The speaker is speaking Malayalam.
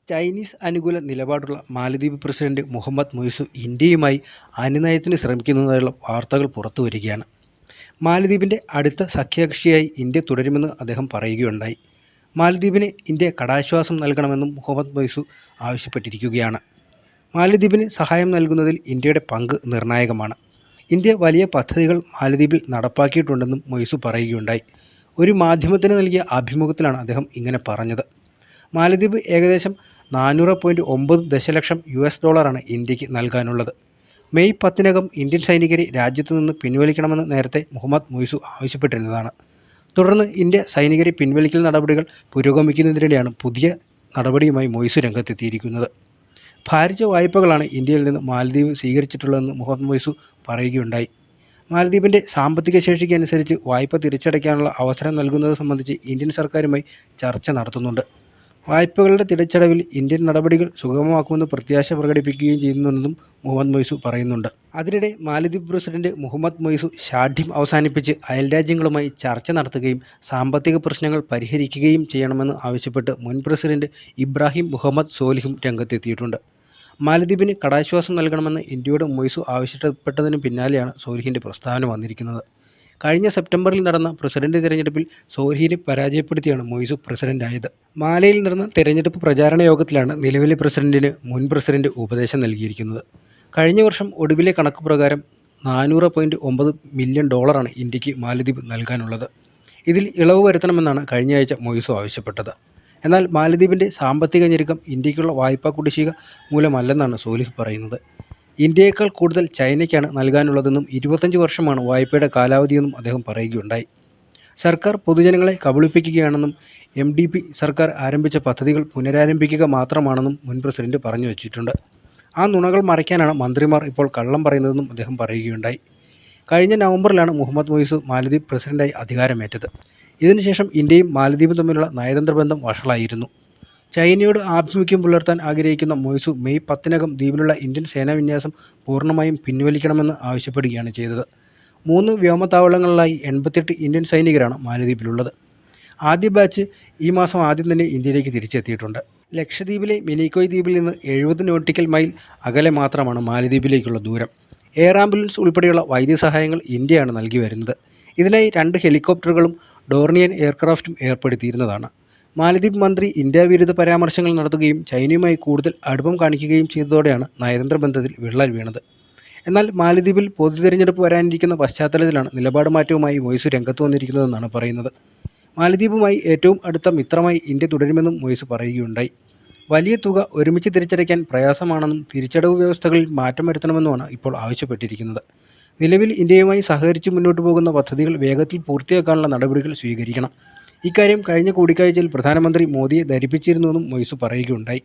ചൈനീസ് അനുകൂല നിലപാടുള്ള മാലദ്വീപ് പ്രസിഡന്റ് മുഹമ്മദ് മൊയ്സു ഇന്ത്യയുമായി അനുനയത്തിന് ശ്രമിക്കുന്നതായുള്ള വാർത്തകൾ പുറത്തുവരികയാണ്. മാലദ്വീപിൻ്റെ അടുത്ത സഖ്യകക്ഷിയായി ഇന്ത്യ തുടരുമെന്ന് അദ്ദേഹം പറയുകയുണ്ടായി. മാലദ്വീപിന് ഇന്ത്യ കടാശ്വാസം നൽകണമെന്നും മുഹമ്മദ് മൊയ്സു ആവശ്യപ്പെട്ടിരിക്കുകയാണ്. മാലദ്വീപിന് സഹായം നൽകുന്നതിൽ ഇന്ത്യയുടെ പങ്ക് നിർണായകമാണ്. ഇന്ത്യ വലിയ പദ്ധതികൾ മാലദ്വീപിൽ നടപ്പാക്കിയിട്ടുണ്ടെന്നും മൊയ്സു പറയുകയുണ്ടായി. ഒരു മാധ്യമത്തിന് നൽകിയ അഭിമുഖത്തിലാണ് അദ്ദേഹം ഇങ്ങനെ പറഞ്ഞത്. മാലദ്വീപ് ഏകദേശം 400.9 ദശലക്ഷം US$ ഇന്ത്യക്ക് നൽകാനുള്ളത്. മെയ് 10-നകം ഇന്ത്യൻ സൈനികരെ രാജ്യത്തു നിന്ന് പിൻവലിക്കണമെന്ന് നേരത്തെ മുഹമ്മദ് മൊയ്സു ആവശ്യപ്പെട്ടിരുന്നതാണ്. തുടർന്ന് ഇന്ത്യ സൈനികരെ പിൻവലിക്കൽ നടപടികൾ പുരോഗമിക്കുന്നതിനിടെയാണ് പുതിയ നടപടിയുമായി മൊയ്സു രംഗത്തെത്തിയിരിക്കുന്നത്. ഭാരിച്ച വായ്പകളാണ് ഇന്ത്യയിൽ നിന്ന് മാലദ്വീപ് സ്വീകരിച്ചിട്ടുള്ളതെന്ന് മുഹമ്മദ് മൊയ്സു പറയുകയുണ്ടായി. മാലദ്വീപിൻ്റെ സാമ്പത്തിക ശേഷിക്ക് അനുസരിച്ച് വായ്പ തിരിച്ചടയ്ക്കാനുള്ള അവസരം നൽകുന്നത് സംബന്ധിച്ച് ഇന്ത്യൻ സർക്കാരുമായി ചർച്ച നടത്തുന്നുണ്ട്. വായ്പകളുടെ തിരിച്ചടവിൽ ഇന്ത്യൻ നടപടികൾ സുഗമമാക്കുമെന്ന് പ്രത്യാശ പ്രകടിപ്പിക്കുകയും ചെയ്യുന്നുണ്ടെന്നും മുഹമ്മദ് മൊയ്സു പറയുന്നുണ്ട്. അതിനിടെ മാലദ്വീപ് പ്രസിഡന്റ് മുഹമ്മദ് മൊയ്സു ശാഠ്യം അവസാനിപ്പിച്ച് അയൽരാജ്യങ്ങളുമായി ചർച്ച നടത്തുകയും സാമ്പത്തിക പ്രശ്നങ്ങൾ പരിഹരിക്കുകയും ചെയ്യണമെന്ന് ആവശ്യപ്പെട്ട് മുൻ പ്രസിഡന്റ് ഇബ്രാഹിം മുഹമ്മദ് സോലിഹും രംഗത്തെത്തിയിട്ടുണ്ട്. മാലദ്വീപിന് കടാശ്വാസം നൽകണമെന്ന് ഇന്ത്യയോട് മൊയ്സു ആവശ്യപ്പെട്ടതിന് പിന്നാലെയാണ് സോലിഹിൻ്റെ പ്രസ്താവന വന്നിരിക്കുന്നത്. കഴിഞ്ഞ സെപ്റ്റംബറിൽ നടന്ന പ്രസിഡന്റ് തിരഞ്ഞെടുപ്പിൽ സോലിഹിനെ പരാജയപ്പെടുത്തിയാണ് മൊയ്സു പ്രസിഡന്റായത്. മാലയിൽ നടന്ന തിരഞ്ഞെടുപ്പ് പ്രചാരണ യോഗത്തിലാണ് നിലവിലെ പ്രസിഡന്റിന് മുൻ പ്രസിഡന്റ് ഉപദേശം നൽകിയിരിക്കുന്നത്. കഴിഞ്ഞ വർഷം ഒടുവിലെ കണക്ക് പ്രകാരം $400.9 മില്യൺ ഇന്ത്യക്ക് മാലദ്വീപ് നൽകാനുള്ളത്. ഇതിൽ ഇളവ് വരുത്തണമെന്നാണ് കഴിഞ്ഞയാഴ്ച മൊയ്സു ആവശ്യപ്പെട്ടത്. എന്നാൽ മാലദ്വീപിൻ്റെ സാമ്പത്തിക ഞെരുക്കം ഇന്ത്യക്കുള്ള വായ്പാ കുടിശ്ശിക മൂലമല്ലെന്നാണ് സോലിഹ് പറയുന്നത്. ഇന്ത്യയേക്കാൾ കൂടുതൽ ചൈനയ്ക്കാണ് നൽകാനുള്ളതെന്നും 25 വർഷമാണ് വായ്പയുടെ കാലാവധിയെന്നും അദ്ദേഹം പറയുകയുണ്ടായി. സർക്കാർ പൊതുജനങ്ങളെ കബളിപ്പിക്കുകയാണെന്നും MDP സർക്കാർ ആരംഭിച്ച പദ്ധതികൾ പുനരാരംഭിക്കുക മാത്രമാണെന്നും മുൻ പ്രസിഡന്റ് പറഞ്ഞു വച്ചിട്ടുണ്ട്. ആ നുണകൾ മറയ്ക്കാനാണ് മന്ത്രിമാർ ഇപ്പോൾ കള്ളം പറയുന്നതെന്നും അദ്ദേഹം പറയുകയുണ്ടായി. കഴിഞ്ഞ നവംബറിലാണ് മുഹമ്മദ് മൊയ്സു മാലദ്വീപ് പ്രസിഡന്റായി അധികാരമേറ്റത്. ഇതിനുശേഷം ഇന്ത്യയും മാലദ്വീപും തമ്മിലുള്ള നയതന്ത്ര ബന്ധം വഷളായിരുന്നു. ചൈനയോട് ആഭിമുഖ്യം പുലർത്താൻ ആഗ്രഹിക്കുന്ന മൊയ്സു മെയ് 10-നകം ദ്വീപിലുള്ള ഇന്ത്യൻ സേനാവിന്യാസം പൂർണ്ണമായും പിൻവലിക്കണമെന്ന് ആവശ്യപ്പെടുകയാണ് ചെയ്തത്. 3 വ്യോമതാവളങ്ങളിലായി 88 ഇന്ത്യൻ സൈനികരാണ് മാലദ്വീപിലുള്ളത്. ആദ്യ ബാച്ച് ഈ മാസം ആദ്യം തന്നെ ഇന്ത്യയിലേക്ക് തിരിച്ചെത്തിയിട്ടുണ്ട്. ലക്ഷദ്വീപിലെ മിനിക്കോയ് ദ്വീപിൽ നിന്ന് 70 നോട്ടിക്കൽ മൈൽ അകലെ മാത്രമാണ് മാലദ്വീപിലേക്കുള്ള ദൂരം. എയർ ആംബുലൻസ് ഉൾപ്പെടെയുള്ള വൈദ്യസഹായങ്ങൾ ഇന്ത്യയാണ് നൽകി വരുന്നത്. ഇതിനായി 2 ഹെലികോപ്റ്ററുകളും ഡോർണിയൻ എയർക്രാഫ്റ്റും ഏർപ്പെടുത്തിയിരുന്നതാണ്. മാലദ്വീപ് മന്ത്രി ഇന്ത്യാവിരുദ്ധ പരാമർശങ്ങൾ നടത്തുകയും ചൈനയുമായി കൂടുതൽ അടുപ്പം കാണിക്കുകയും ചെയ്തതോടെയാണ് നയതന്ത്ര ബന്ധത്തിൽ വിള്ളൽ വീണത്. എന്നാൽ മാലദ്വീപിൽ പൊതു തിരഞ്ഞെടുപ്പ് വരാനിരിക്കുന്ന പശ്ചാത്തലത്തിലാണ് നിലപാട് മാറ്റവുമായി മൊയ്സു രംഗത്ത് വന്നിരിക്കുന്നതെന്നാണ് പറയുന്നത്. മാലദ്വീപുമായി ഏറ്റവും അടുത്ത മിത്രമായി ഇന്ത്യ തുടരുമെന്നും മൊയ്സു പറയുകയുണ്ടായി. വലിയ തുക ഒരുമിച്ച് തിരിച്ചടയ്ക്കാൻ പ്രയാസമാണെന്നും തിരിച്ചടവ് വ്യവസ്ഥകളിൽ മാറ്റം വരുത്തണമെന്നുമാണ് ഇപ്പോൾ ആവശ്യപ്പെട്ടിരിക്കുന്നത്. നിലവിൽ ഇന്ത്യയുമായി സഹകരിച്ച് മുന്നോട്ട് പോകുന്ന പദ്ധതികൾ വേഗത്തിൽ പൂർത്തിയാക്കാനുള്ള നടപടികൾ സ്വീകരിക്കണം. ഇക്കാര്യം കഴിഞ്ഞ കൂടിക്കാഴ്ചയിൽ പ്രധാനമന്ത്രി മോദിയെ ധരിപ്പിച്ചിരുന്നുവെന്നും മൊയ്സു പറയുകയുണ്ടായി.